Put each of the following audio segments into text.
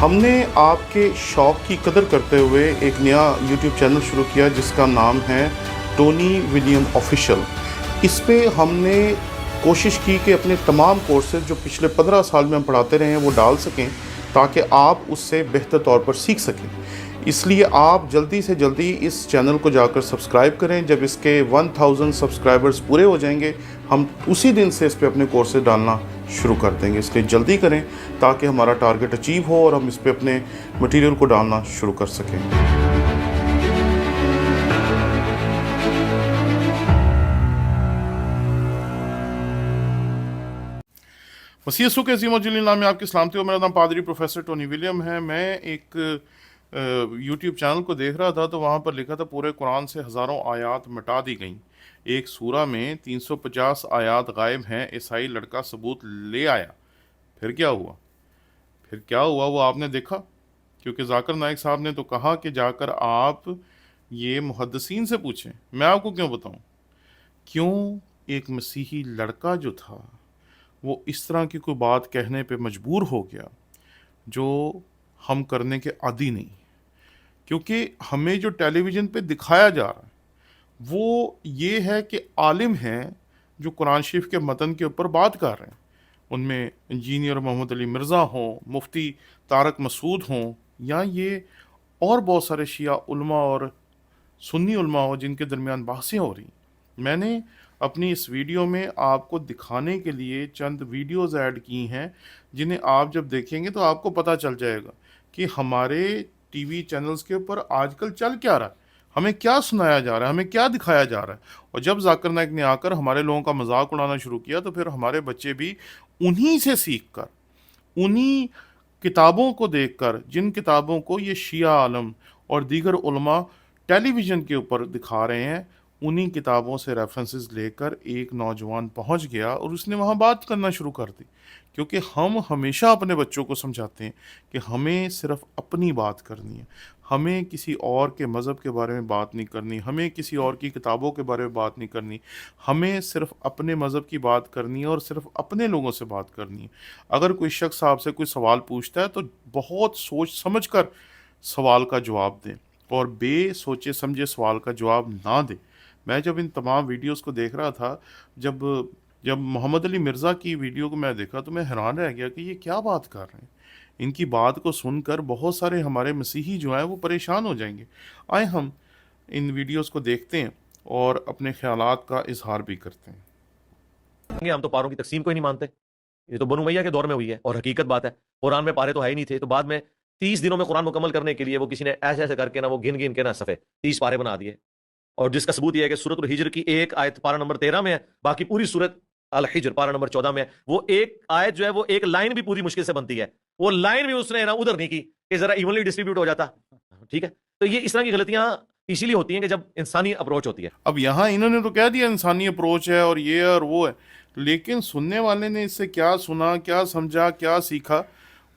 ہم نے آپ کے شوق کی قدر کرتے ہوئے ایک نیا یوٹیوب چینل شروع کیا جس کا نام ہے ٹونی ولیم آفیشیل۔ اس پہ ہم نے کوشش کی کہ اپنے تمام کورسز جو پچھلے 15 سال میں ہم پڑھاتے رہے ہیں وہ ڈال سکیں تاکہ آپ اس سے بہتر طور پر سیکھ سکیں۔ اس لیے آپ جلدی سے جلدی اس چینل کو جا کر سبسکرائب کریں۔ جب اس کے 1000 سبسکرائبرز پورے ہو جائیں گے ہم اسی دن سے اس پہ اپنے کورسز ڈالنا شروع کر دیں گے، اس لیے جلدی کریں تاکہ ہمارا ٹارگٹ اچیو ہو اور ہم اس پہ اپنے مٹیریل کو ڈالنا شروع کر سکیں۔ مسیح یسوع کے عظیم و جلیل نام میں آپ کی سلامتی ہو۔ میرا نام پادری پروفیسر ٹونی ولیم ہے۔ میں ایک یوٹیوب چینل کو دیکھ رہا تھا تو وہاں پر لکھا تھا پورے قرآن سے ہزاروں آیات مٹا دی گئیں، ایک سورہ میں 350 آیات غائب ہیں، عیسائی لڑکا ثبوت لے آیا۔ پھر کیا ہوا وہ آپ نے دیکھا، کیونکہ ذاکر نائک صاحب نے تو کہا کہ جا کر آپ یہ محدثین سے پوچھیں۔ میں آپ کو کیوں بتاؤں کیوں ایک مسیحی لڑکا جو تھا وہ اس طرح کی کوئی بات کہنے پہ مجبور ہو گیا جو ہم کرنے کے عادی نہیں، کیونکہ ہمیں جو ٹیلی ویژن پہ دکھایا جا رہا ہے وہ یہ ہے کہ عالم ہیں جو قرآن شریف کے متن کے اوپر بات کر رہے ہیں، ان میں انجینئر محمد علی مرزا ہوں، مفتی طارق مسعود ہوں، یا یہ اور بہت سارے شیعہ علماء اور سنی علماء ہوں جن کے درمیان بحثیں ہو رہی ہیں۔ میں نے اپنی اس ویڈیو میں آپ کو دکھانے کے لیے چند ویڈیوز ایڈ کی ہیں جنہیں آپ جب دیکھیں گے تو آپ کو پتہ چل جائے گا کہ ہمارے ٹی وی چینلز کے اوپر آج کل چل کیا رہا ہے، ہمیں کیا سنایا جا رہا ہے، ہمیں کیا دکھایا جا رہا ہے۔ اور جب ذاکر نائک نے آ کر ہمارے لوگوں کا مذاق اڑانا شروع کیا تو پھر ہمارے بچے بھی انہی سے سیکھ کر، انہی کتابوں کو دیکھ کر، جن کتابوں کو یہ شیعہ عالم اور دیگر علماء ٹیلی ویژن کے اوپر دکھا رہے ہیں، انہی کتابوں سے ریفرنسز لے کر ایک نوجوان پہنچ گیا اور اس نے وہاں بات کرنا شروع کر دی۔ کیونکہ ہم ہمیشہ اپنے بچوں کو سمجھاتے ہیں کہ ہمیں صرف اپنی بات کرنی ہے، ہمیں کسی اور کے مذہب کے بارے میں بات نہیں کرنی، ہمیں کسی اور کی کتابوں کے بارے میں بات نہیں کرنی، ہمیں صرف اپنے مذہب کی بات کرنی ہے اور صرف اپنے لوگوں سے بات کرنی ہے۔ اگر کوئی شخص آپ سے کوئی سوال پوچھتا ہے تو بہت سوچ سمجھ کر سوال کا جواب دیں اور بے سوچے سمجھے سوال کا جواب نہ دیں۔ میں جب ان تمام ویڈیوز کو دیکھ رہا تھا، جب محمد علی مرزا کی ویڈیو کو میں دیکھا تو میں حیران رہ گیا کہ یہ کیا بات کر رہے ہیں۔ ان کی بات کو سن کر بہت سارے ہمارے مسیحی جو ہیں وہ پریشان ہو جائیں گے۔ آئے ہم ان ویڈیوز کو دیکھتے ہیں اور اپنے خیالات کا اظہار بھی کرتے ہیں۔ ہم تو پاروں کی تقسیم کو ہی نہیں مانتے، یہ تو بنو امیہ کے دور میں ہوئی ہے اور حقیقت بات ہے۔ قرآن میں پارے تو ہے ہی نہیں تھے، تو بعد میں 30 دنوں میں قرآن مکمل کرنے کے لیے وہ کسی نے ایسے کر کے نا وہ گن کے نا صفحے 30 پارے بنا دیے، اور جس کا ثبوت یہ ہے کہ سورۃ الحجر کی ایک آیت پارہ نمبر 13 میں ہے، باقی پوری سورۃ الحجر پارہ نمبر 14 میں ہے۔ وہ ایک آیت جو ہے وہ ایک لائن بھی پوری مشکل سے بنتی ہے، وہ لائن بھی اس نے نا ادھر نہیں کی کہ ذرا ایونلی ڈسٹریبیوٹ ہو جاتا، ٹھیک ہے۔ تو یہ اس طرح کی غلطیاں اسی لیے ہوتی ہیں کہ جب انسانی اپروچ ہوتی ہے۔ اب یہاں انہوں نے تو کہہ دیا انسانی اپروچ ہے اور یہ اور وہ ہے، لیکن سننے والے نے اس سے کیا سنا، کیا سمجھا، کیا سیکھا،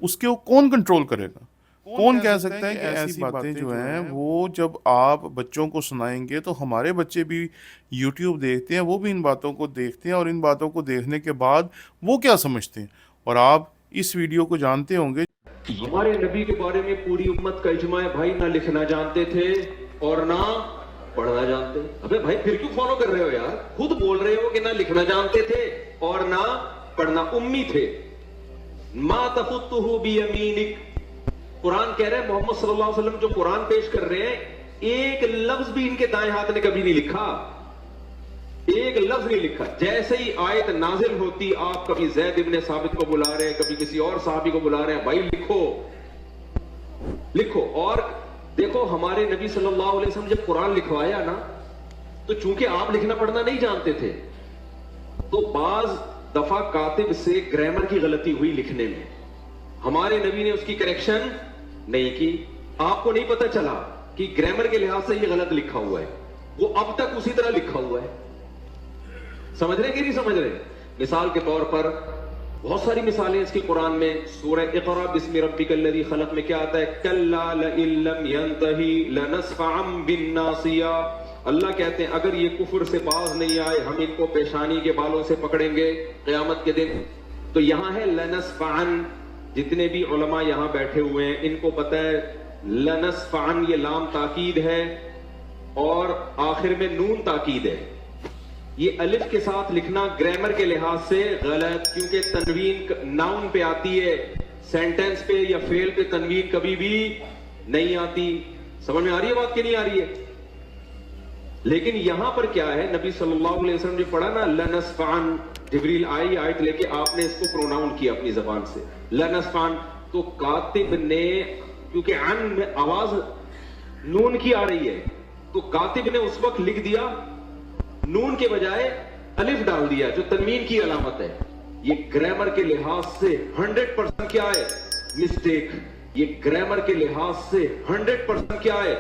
اس کے وہ کون کنٹرول کرے گا؟ کون کہہ سکتا ہے کہ ایسی باتیں جو ہیں وہ جب آپ بچوں کو سنائیں گے تو ہمارے بچے بھی یوٹیوب دیکھتے ہیں، وہ بھی ان باتوں کو دیکھتے ہیں، اور ان باتوں کو دیکھنے کے بعد وہ کیا سمجھتے ہیں، اور آپ اس ویڈیو کو جانتے ہوں گے۔ ہمارے نبی کے بارے میں پوری امت کا اجماع ہے، بھائی نہ لکھنا جانتے تھے اور نہ پڑھنا جانتے۔ ابے بھائی پھر کیوں فالو کر رہے ہو یار؟ خود بول رہے ہو کہ نہ لکھنا جانتے تھے اور نہ پڑھنا، امی تھے۔ ما تخطہ بیمینک، قرآن کہہ رہے ہیں محمد صلی اللہ علیہ وسلم جو قرآن پیش کر رہے ہیں ایک لفظ بھی ان کے دائیں ہاتھ نے کبھی نہیں لکھا، ایک لفظ نہیں لکھا۔ جیسے ہی آیت نازل ہوتی آپ کبھی زید ابن ثابت کو بلا رہے ہیں، کبھی کسی اور صحابی کو بلا رہے ہیں، بھائی لکھو۔ اور دیکھو ہمارے نبی صلی اللہ علیہ وسلم جب قرآن لکھوایا نا تو چونکہ آپ لکھنا پڑھنا نہیں جانتے تھے تو بعض دفعہ کاتب سے گرامر کی غلطی ہوئی لکھنے میں، ہمارے نبی نے اس کی کریکشن نہیں کی۔ آپ کو نہیں پتا چلا کہ گرامر کے لحاظ سے یہ غلط لکھا ہوا ہے، وہ اب تک اسی طرح لکھا ہوا ہے۔ سمجھ رہے کہ نہیں سمجھ رہے؟ مثال کے طور پر بہت ساری مثالیں اس کی قرآن میں، سورہ اقرا بسم ربک الذی خلق میں کیا آتا ہے؟ کلا لئن لم ینتہی لنسفعا بالناصیہ۔ اللہ کہتے ہیں اگر یہ کفر سے باز نہیں آئے ہم ان کو پیشانی کے بالوں سے پکڑیں گے قیامت کے دن۔ تو یہاں ہے لنسفعا، جتنے بھی علماء یہاں بیٹھے ہوئے ہیں ان کو پتہ ہے لنسفعن یہ لام تاکید ہے اور آخر میں نون تاکید ہے. یہ الف کے ساتھ لکھنا گرامر کے لحاظ سے غلط, کیونکہ تنوین ناؤن پہ آتی ہے, سینٹنس پہ یا فعل پہ تنوین کبھی بھی نہیں آتی. سمجھ میں آ رہی ہے بات کہ نہیں آ رہی ہے؟ لیکن یہاں پر کیا ہے, نبی صلی اللہ علیہ وسلم نے پڑھا نا لنسفعن, جبریل آئی آیت لے کے آپ نے اس کو پروناؤن کیا اپنی زبان سے لنسفعن, تو کاتب نے کیونکہ عن میں آواز نون کی آ رہی ہے تو کاتب نے اس وقت لکھ دیا نون کے بجائے الف ڈال دیا جو تنوین کی علامت ہے. یہ گرامر کے لحاظ سے 100% کیا ہے مسٹیک. یہ گرامر کے لحاظ سے 100% کیا ہے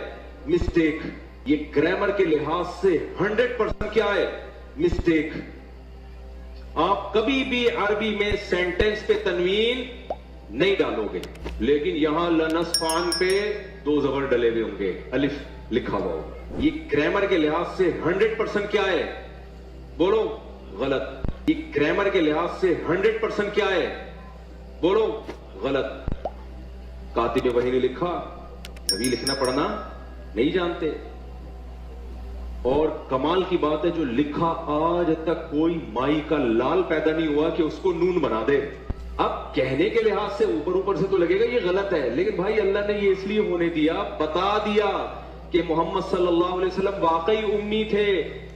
مسٹیک. یہ گرامر کے لحاظ سے 100% کیا ہے مسٹیک. آپ کبھی بھی عربی میں سینٹنس پہ تنوین نہیں ڈالو گے, لیکن یہاں لنسفعن پہ دو زبر ڈلے ہوئے ہوں گے, الف لکھا ہوا ہوگا. یہ گرامر کے لحاظ سے 100% کیا ہے, بولو غلط. یہ گرامر کے لحاظ سے 100% کیا ہے, بولو غلط. کاتب وحی نے لکھا, نبی لکھنا پڑھنا نہیں جانتے. اور کمال کی بات ہے جو لکھا آج تک کوئی مائی کا لال پیدا نہیں ہوا کہ اس کو نون بنا دے. اب کہنے کے لحاظ سے اوپر سے تو لگے گا یہ غلط ہے, لیکن بھائی اللہ نے یہ اس لیے ہونے دیا, بتا دیا کہ محمد صلی اللہ علیہ وسلم واقعی امی تھے.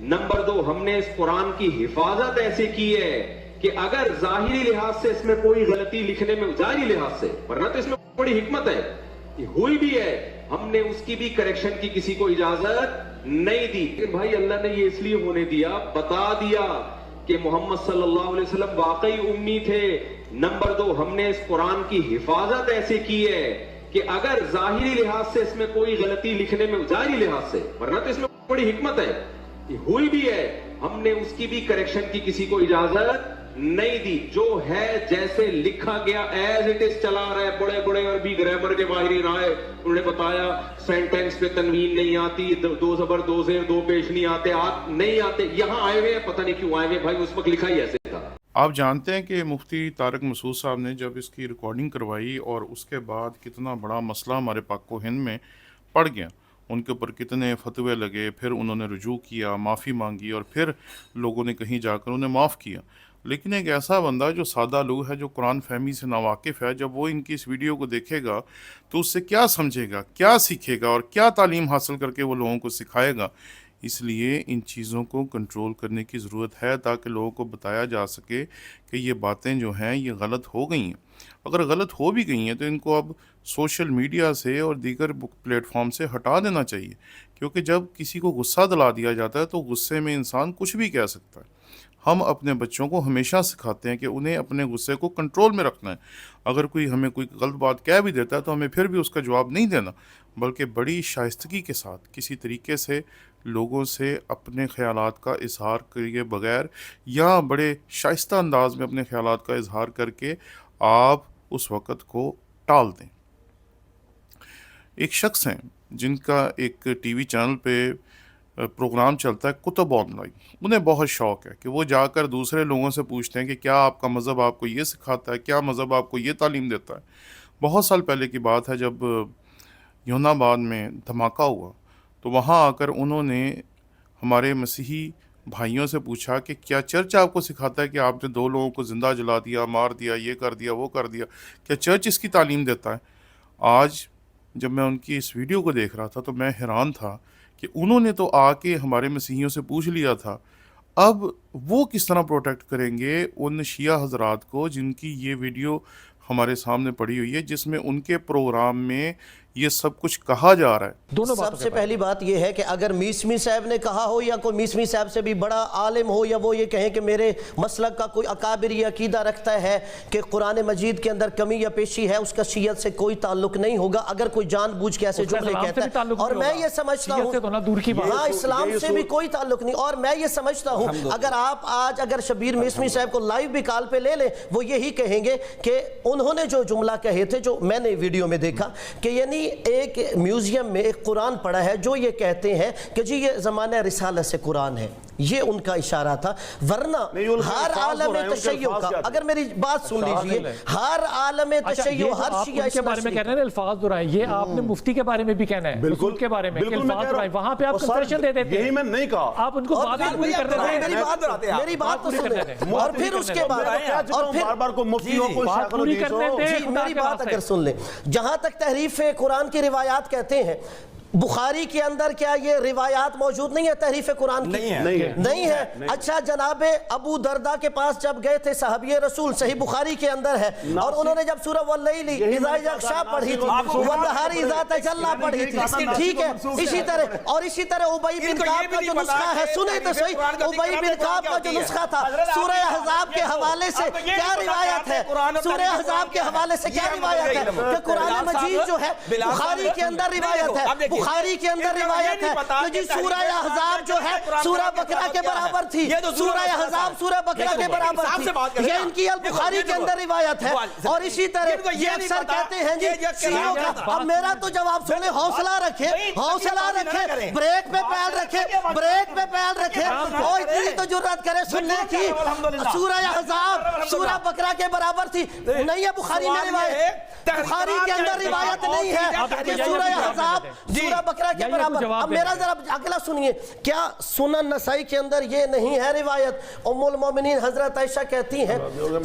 نمبر 2, ہم نے اس قرآن کی حفاظت ایسے کی ہے کہ اگر ظاہری لحاظ سے اس میں کوئی غلطی لکھنے میں, ظاہری لحاظ سے, ورنہ تو اس میں بڑی حکمت ہے, ہوئی بھی ہے, ہم نے اس کی بھی کریکشن کی کسی کو اجازت نہیں دی. لیکن بھائی اللہ نے یہ اس لیے ہونے دیا, بتا دیا کہ محمد صلی اللہ علیہ وسلم واقعی امی تھے. نمبر 2, ہم نے اس قرآن کی حفاظت ایسے کی ہے کہ اگر ظاہری لحاظ سے اس میں کوئی غلطی لکھنے میں, ظاہری لحاظ سے, ورنہ تو اس میں بڑی حکمت ہے, ہوئی بھی ہے, ہم نے اس کی بھی کریکشن کی کسی کو اجازت نہیں دی. جو ہے جیسے لکھا گیا ایز اٹ از چلا رہا ہے. بڑے بڑے عربی گرامر کے ماہرین آئے, انہوں نے بتایا سینٹینس پہ تنوین نہیں آتی, دو زبر دو زیر دو پیش نہیں آتے, نہیں آتے. یہاں آئے ہوئے ہیں, پتہ نہیں کیوں آئے ہوئے بھائی, اس وقت لکھا ہی ایسے تھا. آپ جانتے ہیں کہ مفتی طارق مسعود صاحب نے جب اس کی ریکارڈنگ کروائی اور اس کے بعد کتنا بڑا مسئلہ ہمارے پاک و ہند میں پڑ گیا, ان کے اوپر کتنے فتوے لگے, پھر انہوں نے رجوع کیا, معافی مانگی, اور پھر لوگوں نے کہیں جا کر انہیں معاف کیا. لیکن ایک ایسا بندہ جو سادہ لوگ ہے, جو قرآن فہمی سے ناواقف ہے, جب وہ ان کی اس ویڈیو کو دیکھے گا تو اس سے کیا سمجھے گا, کیا سیکھے گا, اور کیا تعلیم حاصل کر کے وہ لوگوں کو سکھائے گا. اس لیے ان چیزوں کو کنٹرول کرنے کی ضرورت ہے تاکہ لوگوں کو بتایا جا سکے کہ یہ باتیں جو ہیں یہ غلط ہو گئی ہیں. اگر غلط ہو بھی گئی ہیں تو ان کو اب سوشل میڈیا سے اور دیگر پلیٹ فارم سے ہٹا دینا چاہیے, کیونکہ جب کسی کو غصہ دلا دیا جاتا ہے تو غصے میں انسان کچھ بھی کہہ سکتا ہے. ہم اپنے بچوں کو ہمیشہ سکھاتے ہیں کہ انہیں اپنے غصے کو کنٹرول میں رکھنا ہے. اگر کوئی ہمیں کوئی غلط بات کہہ بھی دیتا ہے تو ہمیں پھر بھی اس کا جواب نہیں دینا, بلکہ بڑی شائستگی کے ساتھ کسی طریقے سے لوگوں سے اپنے خیالات کا اظہار کیے بغیر یا بڑے شائستہ انداز میں اپنے خیالات کا اظہار کر کے آپ اس وقت کو ٹال دیں. ایک شخص ہیں جن کا ایک ٹی وی چینل پہ پروگرام چلتا ہے کتب آن لائن. انہیں بہت شوق ہے کہ وہ جا کر دوسرے لوگوں سے پوچھتے ہیں کہ کیا آپ کا مذہب آپ کو یہ سکھاتا ہے, کیا مذہب آپ کو یہ تعلیم دیتا ہے. بہت سال پہلے کی بات ہے جب یونان آباد میں دھماکہ ہوا تو وہاں آ کر انہوں نے ہمارے مسیحی بھائیوں سے پوچھا کہ کیا چرچ آپ کو سکھاتا ہے کہ آپ نے 2 لوگوں کو زندہ جلا دیا, مار دیا, یہ کر دیا, وہ کر دیا, کیا چرچ اس کی تعلیم دیتا ہے. آج جب میں ان کی اس ویڈیو کو دیکھ رہا تھا تو میں حیران تھا کہ انہوں نے تو آ کے ہمارے مسیحیوں سے پوچھ لیا تھا, اب وہ کس طرح پروٹیکٹ کریں گے ان شیعہ حضرات کو جن کی یہ ویڈیو ہمارے سامنے پڑی ہوئی ہے, جس میں ان کے پروگرام میں یہ سب کچھ کہا جا رہا ہے. سب سے پہلی بات یہ ہے کہ اگر میسمی صاحب نے کہا ہو یا کوئی میسمی صاحب سے بھی بڑا عالم ہو یا وہ یہ کہیں کہ میرے مسلک کا کوئی اکابر یہ عقیدہ رکھتا ہے کہ قرآن مجید کے اندر کمی یا پیشی ہے, اس کا شیعت سے کوئی تعلق نہیں ہوگا. اگر کوئی جان بوجھ کے ایسے جملے کہتا ہے, اور میں یہ سمجھتا ہوں ہاں اسلام سے بھی کوئی تعلق نہیں, اور میں یہ سمجھتا ہوں اگر آپ آج اگر شبیر میسمی صاحب کو لائیو بھی کال پہ لے لیں وہ یہی کہیں گے کہ انہوں نے جو جملہ کہے تھے, جو میں نے ویڈیو میں دیکھا, کہ یعنی ایک میوزیم میں ایک قرآن پڑھا ہے جو یہ کہتے ہیں کہ جی یہ زمانہ رسالت سے قرآن ہے. یہ ان کا اشارہ تھا. ورنہ ہر عالم تشیع کا, اگر میری بات سن لیجئے, ہر عالم تشیع, ہر شیعہ کے بارے میں کہنا ہے الفاظ دہرائیں, یہ آپ نے مفتی کے بارے میں بھی کہنا ہے, رسول کے بارے میں الفاظ دہرائیں, وہاں پہ آپ کنسیشن دے دیتے ہیں. یہی میں نہیں کہا, آپ ان کو بات پوری کر دیتے ہیں. میری بات تو سنیں, اور پھر اس کے بعد, اور پھر بار بار کو مفتیوں کو بات پوری کرنے دیں. میری بات اگر سن لیں, جہاں تک تحریف قرآن کی روایات کہتے ہیں, بخاری کے اندر کیا یہ روایات موجود نہیں ہے تحریف قرآن کی؟ نہیں ہے. اچھا, جناب ابو دردہ کے پاس جب گئے تھے صحابی رسول, صحیح بخاری کے اندر ہے, اور انہوں نے جب سورہ واللیل اذا یغشی پڑھی تھی, والنہار اذا تجلی پڑھی تھی, ٹھیک ہے, اسی طرح, اور اسی طرح ابی بن کعب کا جو نسخہ ہے, سنیں تو صحیح, ابی بن کعب کا جو نسخہ تھا سورہ احزاب کے حوالے سے کیا روایت ہے, سورہ احزاب کے حوالے سے کیا روایت ہے, کہ قرآن مجید جو ہے بخاری کے اندر روایت ہے, بخاری کے اندر روایت ہے کہ جی سورہ احزاب جو ہے سورہ بقرہ کے برابر تھی, سورہ احزاب سورہ بقرہ کے برابر تھی, یہ ان کی البخاری کے اندر روایت ہے. اور اسی طرح یہ اکثر کہتے ہیں جی شیعوں کا, اب میرا تو جواب سنیں, حوصلہ رکھیں, حوصلہ رکھیں, بریک پہ پیر رکھیں, بریک پہ پیر رکھیں, اور اتنی تو جرات کرے سننے کی, سورہ احزاب سورہ بقرہ کے برابر تھی, نہیں ہے بخاری میں روایت, بخاری کے اندر روایت نہیں ہے کہ سورہ احزاب سورہ بقرہ کے برابر. اب میرا ذرا اگلا سنیے, کیا سنن نسائی کے اندر یہ نہیں ہے روایت؟ ام المومنین حضرت عائشہ کہتی ہیں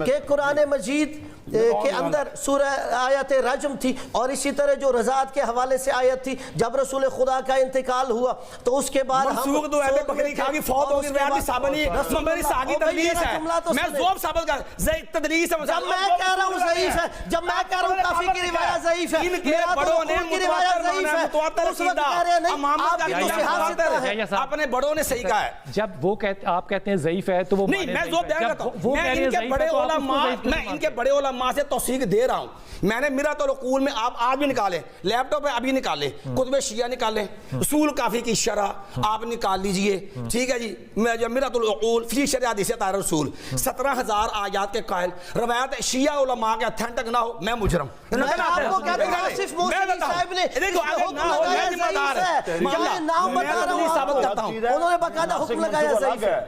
کہ قرآن مجید کے اندر سورہ آیت رجم تھی, اور اسی طرح جو رضاعت کے حوالے سے آیت تھی, جب رسول خدا کا انتقال ہوا تو اس کے بعد منسوخ دو ہے, بکری کھا کی فوت ہوگی, روایت ثابت ہے, میری ساگی تدلیس ہے, میں ذوب ثابت کر تدلیس ہے. جب میں کہہ رہا ہوں ضعیف ہے, جب میں کہہ رہا ہوں کافی کی روایت ضعیف ہے, میرا تو رسول کی روایت ضعیف ہے, اس وقت کہہ رہے ہیں نہیں, آپ کی تو صحت ہے, اپنے بڑوں نے صحیح کہا ہے. جب وہ آپ کہتے ہیں ضعیف ہے تو وہ نہیں, میں ذوب بیان کرتا ہوں, میں ان کے بڑے علماء سے توثیق دے رہا ہوں. میں نے میرا تو رقول میں آپ آج بھی نکالے, لیپ ٹاپ پہ ابھی نکالے, کتب شیعہ نکالے, اصول کافی کی شرح آپ نکال لیجئے, ٹھیک ہے جی. میں جو میرا تو العقول فی شرح حدیث طاہرہ رسول 17,000 آیات کے قائل, روایت شیعہ علماء کے اتھینٹک نہ ہو, میں مجرم. میں آپ کو کہتا ہوں آصف موسیقی صاحب نے حکم لگایا ضعیف ہے, میں نام بتا رہا ہوں آپ کو, انہوں نے باقاعدہ حکم لگایا ضعیف ہے.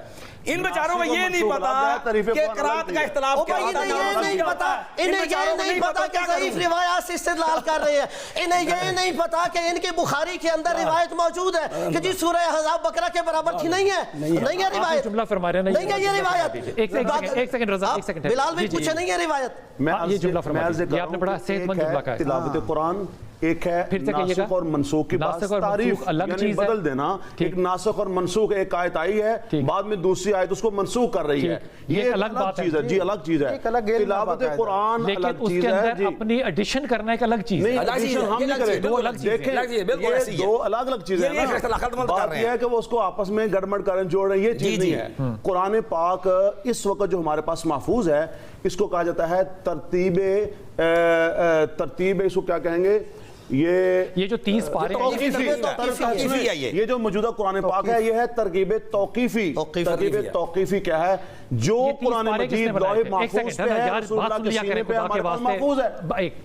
ان بیچاروں کو یہ نہیں پتا کہ قرات کا اختلاف کیا ہوتا ہے, یہ نہیں پتا, انہیں یہ نہیں پتا کہ ضعیف روایات سے استدلال کر رہے ہیں, انہیں یہ نہیں پتا کہ ان کے بخاری کے اندر روایت موجود ہے کہ جی سورہ احزاب بقرہ کے برابر تھی. نہیں ہے, نہیں ہے روایت, جملہ فرما رہے ہیں, نہیں ہے یہ روایت. ایک سیکنڈ رضا, ایک سیکنڈ, بلال بھی پوچھے نہیں ہے روایت. یہ جملہ فرما رہے ہیں, یہ آپ نے بڑا صحت مند جملہ کہا ہے. تلاوت قرآن ایک ہے ناسخ اور منسوخ کی بات, تعریف یعنی بدل دینا. ایک ناسخ اور منسوخ, ایک آیت آئی ہے بعد میں دوسری آیت اس کو منسوخ کر رہی ہے, یہ الگ چیز ہے. جی الگ چیز ہے, تلاوت قرآن الگ چیز ہے, لیکن اس کے اندر اپنی ایڈیشن کرنا ایک الگ چیز ہے. ہم نہیں کریں, دو الگ چیزیں ہیں. بات یہ ہے کہ وہ اس کو آپس میں گڑبڑ کریں, جوڑ رہے ہیں, یہ چیز نہیں ہے. قرآن پاک اس وقت جو ہمارے پاس محفوظ ہے, اس کو کہا جاتا ہے ترتیب, اس کو کیا کہیں گے, یہ جو 30 پارے ہیں, یہ جو موجودہ قرآن پاک ہے, یہ ہے ترکیب توقیفی. ترکیب توقیفی کیا ہے, جو قرآن مجید لوح محفوظ پہ ہے, رسول اللہ کے سینے پہ ہمارے پاس محفوظ ہے.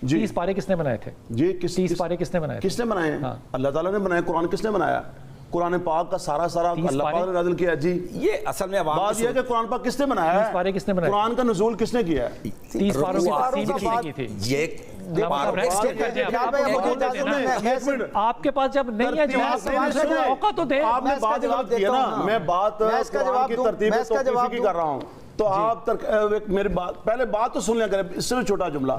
30 پارے کس نے بنائے تھے؟ جی 30 پارے کس نے بنائے تھے؟ کس نے بنائے ہیں؟ اللہ تعالیٰ نے بنائے. قرآن کس نے بنایا؟ قرآن پاک کا سارا اللہ پاک نے نازل کیا. جی یہ اصل میں بات یہ ہے کہ قرآن پاک کس نے بنایا ہے, 30 پارے کس نے بنائے, قرآن کا نزول کس نے کیا ہے, 30 پاروں کی تقسیم کس نے کی تھی. آپ کے پاس جب نہیں ہے جواب, موقع تو دے. آپ نے بات غلط کی ہے نا, میں بات قرآن کی ترتیب توقیفی کی کر رہا ہوں, تو آپ میری بات پہلے بات تو سن لیا کریں. اس سے چھوٹا جملہ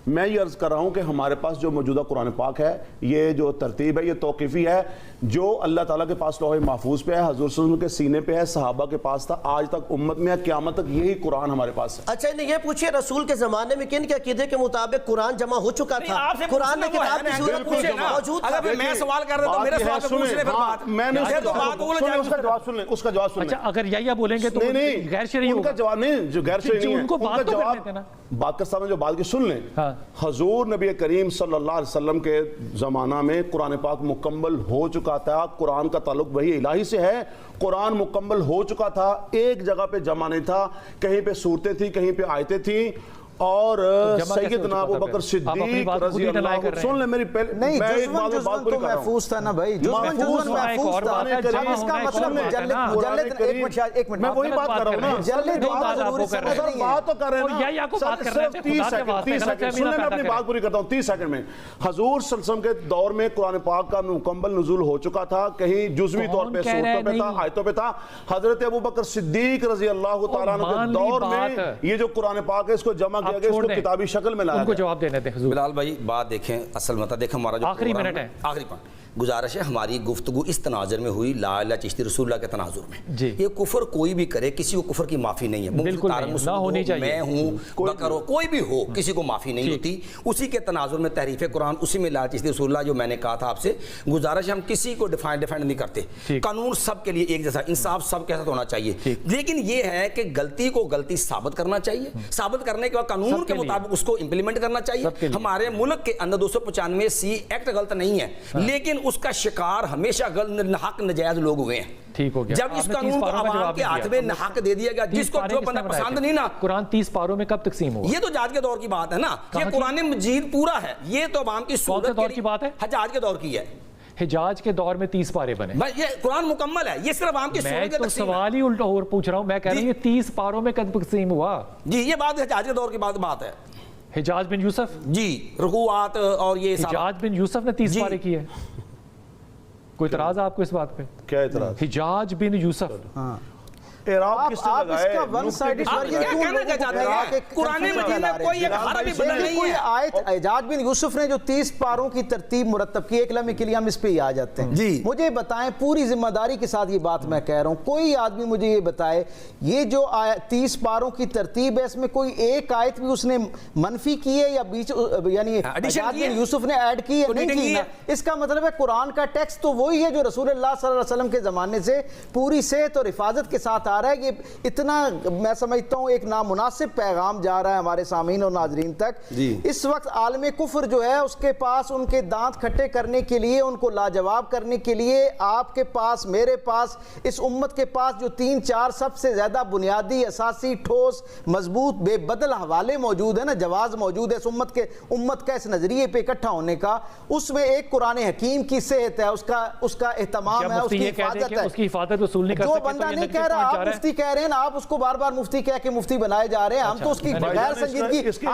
میں یہ عرض کر رہا ہوں کہ ہمارے پاس جو موجودہ قرآن پاک ہے, یہ جو ترتیب ہے یہ توقیفی ہے, جو اللہ تعالیٰ کے پاس لوح محفوظ پہ ہے, حضور صلی اللہ علیہ وسلم کے سینے پہ ہے, صحابہ کے پاس تھا, آج تک امت میں ہے, قیامت تک یہی قرآن ہمارے پاس ہے. اچھا انہیں یہ پوچھئے رسول کے زمانے میں کن کے عقیدے کے مطابق قرآن جمع ہو چکا تھا؟ قرآن میں کتاب کی صورت میں موجود تھا. اگر میں سوال کر رہا ہوں تو میرے سوال پہ پوچھ لیں, پھر بات میں نے اس کا جواب سن لیں, اس کا جواب سن لیں. اچھا اگر یا بولیں گے تو غیر شرعی ہوگا. ان کا جواب نہیں, جو غیر شرعی نہیں ہے, ان کو بات تو کرنے دینا. بات کا سامنے جو بات کی سن لیں. حضور نبی کریم صلی اللہ علیہ وسلم کے زمانہ میں قرآن پاک مکمل ہو چکا تھا. قرآن کا تعلق وہی الہی سے ہے, قرآن مکمل ہو چکا تھا, ایک جگہ پہ جمع نہیں تھا, کہیں پہ صورتیں تھیں, کہیں پہ آیتیں تھیں, اور جمع کیسے ہو سیدنا چکا ابو تھا بکر پھر؟ آپ اپنی صدیق بات خود رضی ہی اللہ deny کر عنہ، رہے سن لیں میری نہیں، میں ایک جزون بات تو پوری کر رہا ہوں. محفوظ تھا نا بھائی، جزون محفوظ تھا. اس کا مطلب مجلد ایک منٹ میں وہی بات کر رہا ہوں نا. مجلد ضروری سمجھ نہیں ہے. بات تو کر رہے ہیں یا کو بات کر رہے ہیں، صرف 30 خدا کے واسطے سیکنڈ غلط فہمی سنیں، نہ میں اپنی پیدا بات پوری کرتا ہوں 30 سیکنڈ میں. حضور صلی اللہ علیہ وسلم کے دور میں قرآن پاک کا مکمل نزول ہو چکا تھا، کہیں جزوی طور پہ صورتوں پہ تھا، آیتوں پہ تھا. حضرت ابو بکر صدیق رضی اللہ تعالیٰ عنہ کے دور میں یہ جو قرآن پاک ہے اس کو جمع کیا گیا، اس کو کتابی شکل میں لایا ان کو گیا. جواب دینے دیں حضور. بلال بھائی بات دیکھیں، اصل مطلب دیکھیں ہمارا جو آخری منٹ ہے، آخری پوائنٹ، گزارش ہے ہماری گفتگو اس تناظر میں ہوئی لا الہ چشتی رسول اللہ کے تناظر میں. جی یہ کفر کوئی بھی کرے، کسی کو کفر کی معافی نہیں ہے. بالکل نہیں، نہ ہونی چاہیے. میں ہوں، بکر ہو، کوئی بھی ہو، کسی کو معافی نہیں ہوتی. اسی کے تناظر میں تحریف قرآن، اسی میں لا چشتی رسول اللہ جو میں نے کہا تھا آپ سے. گزارش ہے ہم کسی کو ڈیفینڈ نہیں کرتے، قانون سب کے لیے ایک جیسا، انصاف سب کے ساتھ ہونا چاہیے. لیکن یہ ہے کہ غلطی کو غلطی ثابت کرنا چاہیے، ثابت کرنے کے بعد قانون کے مطابق اس کو امپلیمنٹ کرنا چاہیے. ہمارے ملک کے اندر 295 ایکٹ غلط نہیں ہے، لیکن اس کا شکار ہمیشہ حق نجائز لوگ ہوئے ہیں. ٹھیک ہو گیا. جب اس قانون کو عوام کے ہاتھ میں حق دے دیا گیا، جس کو جو بندہ پسند نہیں نا. قرآن 30 پاروں میں کب تقسیم ہوا؟ یہ تو حجاج کے دور کی بات ہے نا، یہ قرآن مجید پورا ہے، یہ تو عوام کی کون سے دور کی بات ہے؟ حجاج کے دور کی ہے. حجاج کے دور میں 30 پارے بنے. یہ قرآن مکمل ہے، یہ صرف عوام کی میں صورت تو سوال ہی الٹا اور پوچھ رہا ہوں، میں کہہ رہا ہوں یہ 30 پاروں میں کب تقسیم ہوا؟ جی یہ بات حجاج کے دور کی بات ہے. حجاج بن یوسف، جی رکوعات اور یہ حجاج بن یوسف نے 30 پارے کیے. کوئی اعتراض آپ کو اس بات پہ؟ کیا اعتراض؟ حجاج بن یوسف. آپ کس آپ اس کا ون سائڈ قرآن مجید میں کوئی ایک حرف بھی بدل نہیں ہے. آیت حجاج بن یوسف نے جو 30 پاروں کی ترتیب مرتب کی، ایک لمحے کے لیے ہم اس پہ ہی آ جاتے ہیں. جی مجھے بتائیں، پوری ذمہ داری کے ساتھ یہ بات میں کہہ رہا ہوں، کوئی آدمی مجھے یہ بتائے یہ جو 30 پاروں کی ترتیب ہے اس میں کوئی ایک آیت بھی اس نے منفی کی ہے یا بیچ یعنی حجاج بن یوسف نے ایڈ کی ہے؟ نہیں کی نا. اس کا مطلب ہے قرآن کا ٹیکسٹ تو وہی ہے جو رسول اللہ صلی اللہ علیہ وسلم کے زمانے سے پوری صحت اور حفاظت کے ساتھ آ رہا ہے. یہ اتنا میں سمجھتا ہوں ایک نامناسب پیغام جا رہا ہے ہمارے سامعین اور ناظرین تک. اس وقت عالم کفر جو ہے اس کے پاس ان کے دانت کھٹے کرنے کے لیے، ان کو لاجواب کرنے کے لیے آپ کے پاس، میرے پاس، اس امت کے پاس جو 3-4 سب سے زیادہ بنیادی، اساسی، ٹھوس، مضبوط، بے بدل حوالے موجود ہیں نا، جواز موجود ہے اس امت کا اس نظریے پہ اکٹھا ہونے کا. اس میں ایک قرآن حکیم کی صحت ہے، اس کا اہتمام ہے، اس کی حفاظت ہے. اس کی حفاظت وصول نہیں کر جو سکتے. بندہ نہیں کہہ رہا، آپ مفتی کہہ رہے ہیں نا، آپ اس کو بار بار مفتی کہہ کے مفتی بنائے جا رہے ہیں. ہم تو اس کی غیر سنجیدگی کی وجہ سے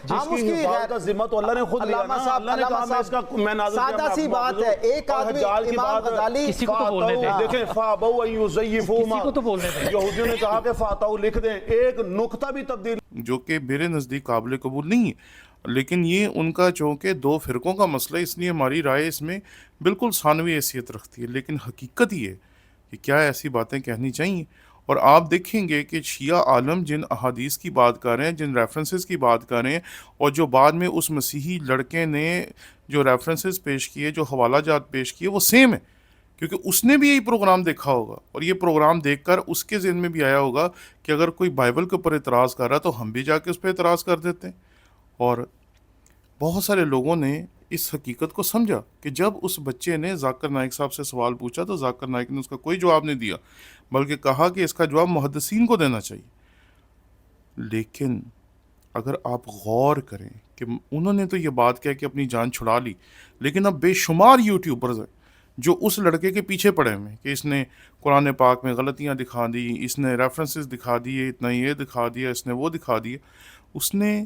ہم اس کی علامہ صاحب سادہ سی بات ہے. ایک آدمی امام غزالی کسی کو تو بولنے دیں، دیکھیں فابو کسی کو تو بولنے دیں. یہودیوں نے کہا کہ فاتحو لکھ دیں، ایک نقطہ بھی تبدیل جو کہ میرے نزدیک قابل قبول نہیں ہے. لیکن یہ ان کا چونکہ 2 فرقوں کا مسئلہ، اس لیے ہماری رائے اس میں بالکل ثانوی حیثیت رکھتی ہے. لیکن حقیقت یہ ہے کہ کیا ایسی باتیں کہنی چاہیے. اور آپ دیکھیں گے کہ شیعہ عالم جن احادیث کی بات کر رہے ہیں، جن ریفرنسز کی بات کر رہے ہیں، اور جو بعد میں اس مسیحی لڑکے نے جو ریفرنسز پیش کیے، جو حوالہ جات پیش کیے، وہ سیم ہے. کیونکہ اس نے بھی یہی پروگرام دیکھا ہوگا، اور یہ پروگرام دیکھ کر اس کے ذہن میں بھی آیا ہوگا کہ اگر کوئی بائبل کے اوپر اعتراض کر رہا ہے تو ہم بھی جا کے اس پہ اعتراض کر دیتے ہیں. اور بہت سارے لوگوں نے اس حقیقت کو سمجھا کہ جب اس بچے نے ذاکر نائک صاحب سے سوال پوچھا تو ذاکر نائک نے اس کا کوئی جواب نہیں دیا، بلکہ کہا کہ اس کا جواب محدثین کو دینا چاہیے. لیکن اگر آپ غور کریں کہ انہوں نے تو یہ بات کہہ کہ اپنی جان چھڑا لی، لیکن اب بے شمار یوٹیوبرز ہیں جو اس لڑکے کے پیچھے پڑے ہوئے ہیں کہ اس نے قرآن پاک میں غلطیاں دکھا دی، اس نے ریفرنسز دکھا دیے، اتنا یہ دکھا دیا، اس نے وہ دکھا دیا. اس نے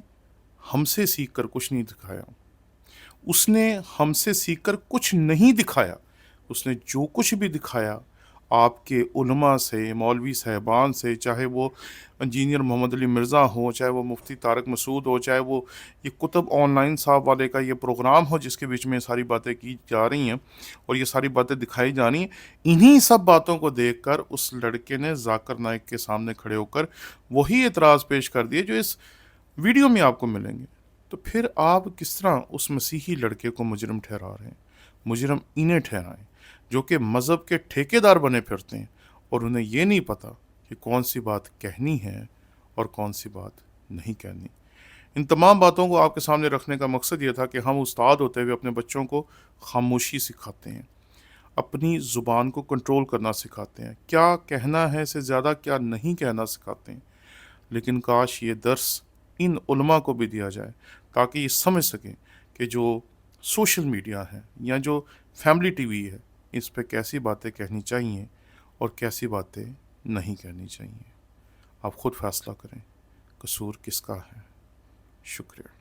ہم سے سیکھ کر کچھ نہیں دکھایا، اس نے ہم سے سیکھ کر کچھ نہیں دکھایا. اس نے جو کچھ بھی دکھایا آپ کے علماء سے، مولوی صاحبان سے، چاہے وہ انجینئر محمد علی مرزا ہو، چاہے وہ مفتی طارق مسعود ہو، چاہے وہ یہ کتب آن لائن صاحب والے کا یہ پروگرام ہو جس کے بیچ میں ساری باتیں کی جا رہی ہیں اور یہ ساری باتیں دکھائی جا رہی ہیں، انہی سب باتوں کو دیکھ کر اس لڑکے نے ذاکر نائک کے سامنے کھڑے ہو کر وہی اعتراض پیش کر دیے جو اس ویڈیو میں آپ کو ملیں گے. تو پھر آپ کس طرح اس مسیحی لڑکے کو مجرم ٹھہرا رہے ہیں؟ مجرم انہیں ٹھہرائیں جو کہ مذہب کے ٹھیکیدار بنے پھرتے ہیں اور انہیں یہ نہیں پتہ کہ کون سی بات کہنی ہے اور کون سی بات نہیں کہنی. ان تمام باتوں کو آپ کے سامنے رکھنے کا مقصد یہ تھا کہ ہم استاد ہوتے ہوئے اپنے بچوں کو خاموشی سکھاتے ہیں، اپنی زبان کو کنٹرول کرنا سکھاتے ہیں، کیا کہنا ہے سے زیادہ کیا نہیں کہنا سکھاتے ہیں. لیکن کاش یہ درس ان علماء کو بھی دیا جائے تاکہ یہ سمجھ سکیں کہ جو سوشل میڈیا ہے یا جو فیملی ٹی وی ہے اس پہ کیسی باتیں کہنی چاہیے اور کیسی باتیں نہیں کہنی چاہیے. آپ خود فیصلہ کریں قصور کس کا ہے. شکریہ.